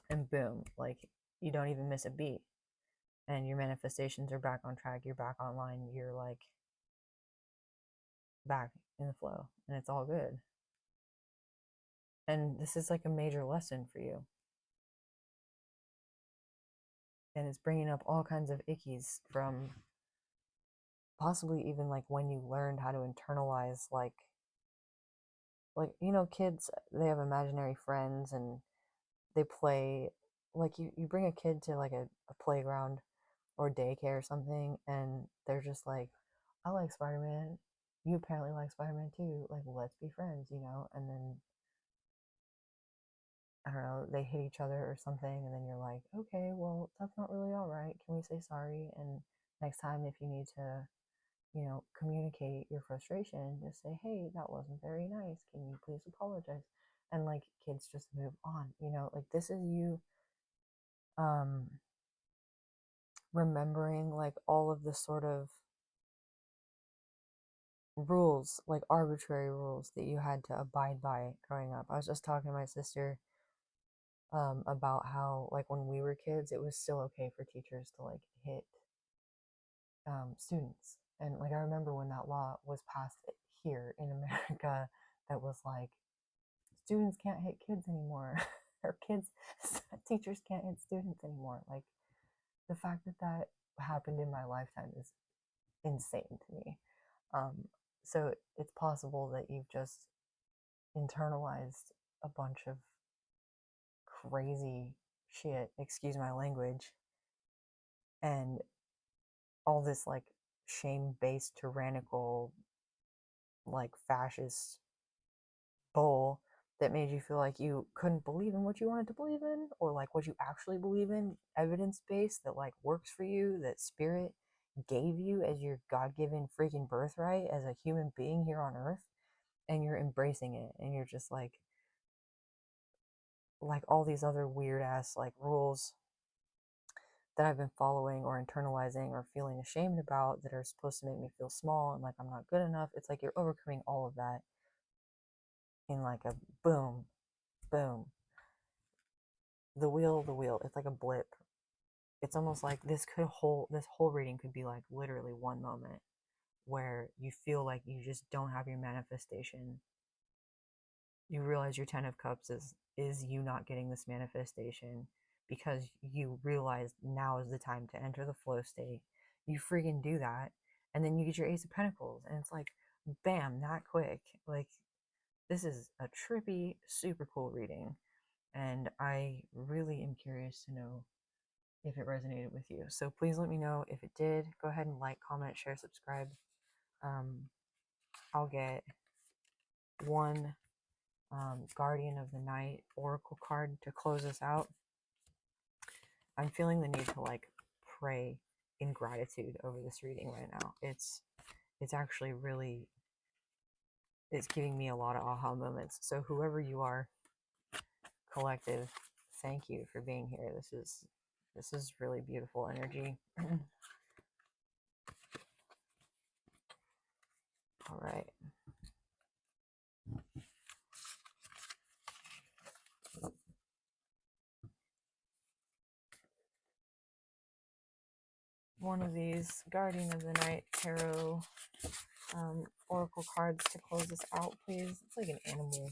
and boom, like you don't even miss a beat, and your manifestations are back on track, you're back online, you're like back in the flow, and it's all good. And this is like a major lesson for you. And it's bringing up all kinds of ickies from possibly even like when you learned how to internalize like you know, kids, they have imaginary friends and they play. Like you bring a kid to like a playground or daycare or something, and they're just like, I like Spider-Man, you apparently like Spider-Man too, like let's be friends, you know. And then I don't know, they hit each other or something, and then you're like, okay, well, that's not really all right, can we say sorry? And next time, if you need to, you know, communicate your frustration, just say, hey, that wasn't very nice, can you please apologize? And like kids just move on, you know. Like this is you um remembering like all of the sort of rules, like arbitrary rules that you had to abide by growing up. I was just talking to my sister about how like when we were kids, it was still okay for teachers to like hit students. And like I remember when that law was passed here in America, that was like students can't hit kids anymore, or kids teachers can't hit students anymore. Like the fact that that happened in my lifetime is insane to me. Um, so it's possible that you've just internalized a bunch of crazy shit, excuse my language, and all this like shame based, tyrannical, like fascist bull that made you feel like you couldn't believe in what you wanted to believe in, or like what you actually believe in, evidence based, that like works for you, that spirit gave you as your God given freaking birthright as a human being here on earth. And you're embracing it, and you're just like all these other weird ass like rules that I've been following or internalizing or feeling ashamed about that are supposed to make me feel small and like I'm not good enough. It's like you're overcoming all of that in like a boom, boom. The wheel. It's like a blip. It's almost like this whole reading could be like literally one moment where you feel like you just don't have your manifestation. You realize your 10 of cups is you not getting this manifestation because you realize now is the time to enter the flow state. You freaking do that, and then you get your Ace of Pentacles, and it's like bam, that quick. Like this is a trippy, super cool reading, and I really am curious to know if it resonated with you. So please let me know if it did. Go ahead and like, comment, share, subscribe. um I'll get one Guardian of the Night Oracle card to close us out. I'm feeling the need to like pray in gratitude over this reading right now. It's actually really, it's giving me a lot of aha moments. So whoever you are, collective, thank you for being here. This is really beautiful energy. All right. One of these Guardian of the Night Tarot Oracle cards to close us out, please. It's like an animal.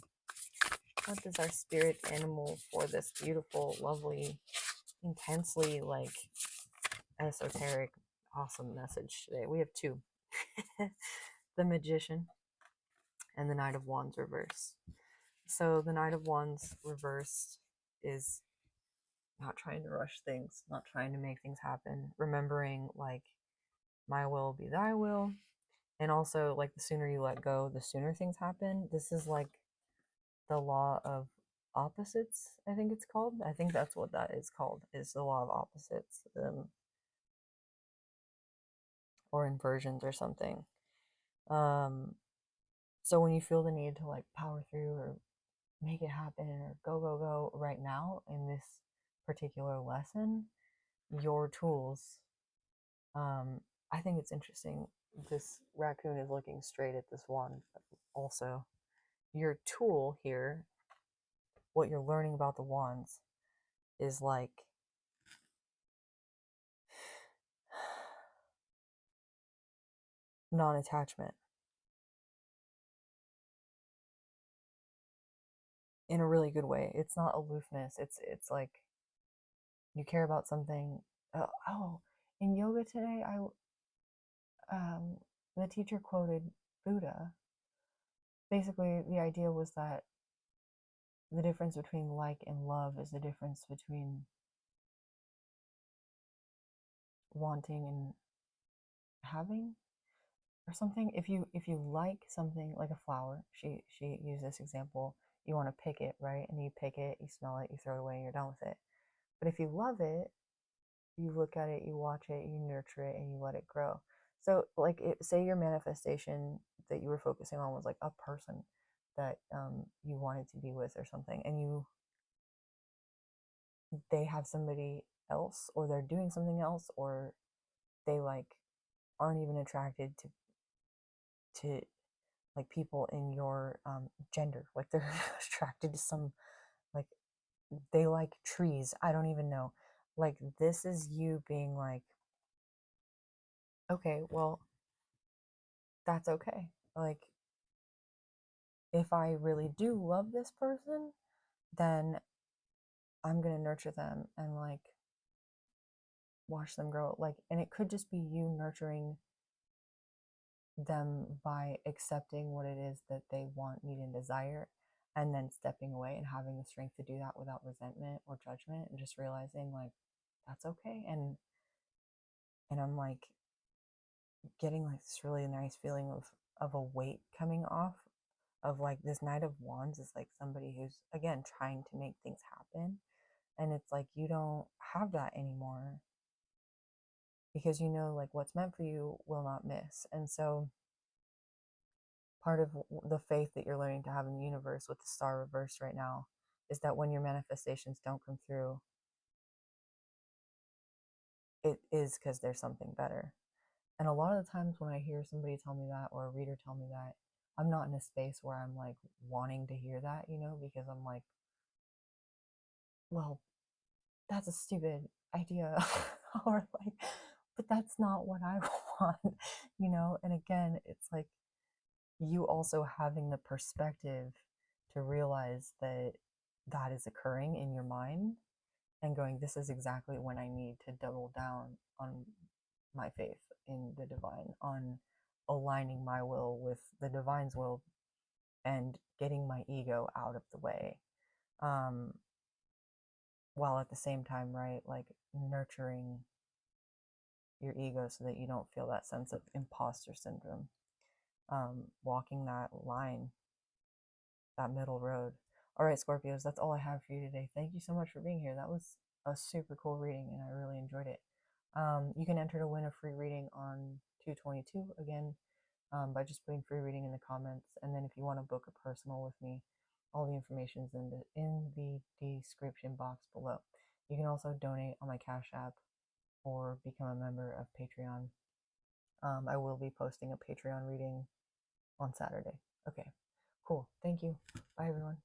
What is our spirit animal for this beautiful, lovely, intensely like esoteric, awesome message today? We have two. The Magician and the Knight of Wands reversed. So the Knight of Wands reversed is not trying to rush things, not trying to make things happen, remembering like my will be thy will. And also like the sooner you let go, the sooner things happen. This is like the law of opposites, I think it's called. I think that's what that is called, is the law of opposites, or inversions or something. So when you feel the need to like power through or make it happen or go right now in this particular lesson, your tools, I think it's interesting. This raccoon is looking straight at this wand also. Your tool here, what you're learning about the wands, is like non-attachment. in a really good way. It's not aloofness. It's like you care about something. Oh, in yoga today, I um, the teacher quoted Buddha. Basically, the idea was that the difference between like and love is the difference between wanting and having, or something. If you like something like a flower, she used this example. You want to pick it, right? And you pick it, you smell it, you throw it away, and you're done with it. But if you love it, you look at it, you watch it, you nurture it, and you let it grow. So, like, say your manifestation that you were focusing on was like a person that you wanted to be with or something, and they have somebody else, or they're doing something else, or they like aren't even attracted to like people in your gender, like they're attracted to some, like they like trees, I don't even know. Like, this is you being like, okay, well, that's okay. Like, if I really do love this person, then I'm going to nurture them and like watch them grow. Like, and it could just be you nurturing them by accepting what it is that they want, need, and desire, and then stepping away and having the strength to do that without resentment or judgment, and just realizing like that's okay. And I'm like getting like this really nice feeling of a weight coming off, of like this Knight of Wands is like somebody who's again trying to make things happen, and it's like you don't have that anymore, because you know like what's meant for you will not miss. And so part of the faith that you're learning to have in the universe with the star reverse right now is that when your manifestations don't come through, it is because there's something better. And a lot of the times when I hear somebody tell me that, or a reader tell me that, I'm not in a space where I'm like wanting to hear that, because I'm like, well, that's a stupid idea. Or like, but that's not what I want. And again, it's like you also having the perspective to realize that that is occurring in your mind, and going, this is exactly when I need to double down on my faith in the divine, on aligning my will with the divine's will, and getting my ego out of the way, um, while at the same time, right, like nurturing your ego so that you don't feel that sense of imposter syndrome, walking that line, that middle road. All right, Scorpios, that's all I have for you today. Thank you so much for being here. That was a super cool reading, and I really enjoyed it. You can enter to win a free reading on 222 again, by just putting free reading in the comments. And then if you want to book a personal with me, all the information is in the description box below. You can also donate on my Cash App or become a member of Patreon. I will be posting a Patreon reading on Saturday. Okay, cool. Thank you. Bye, everyone.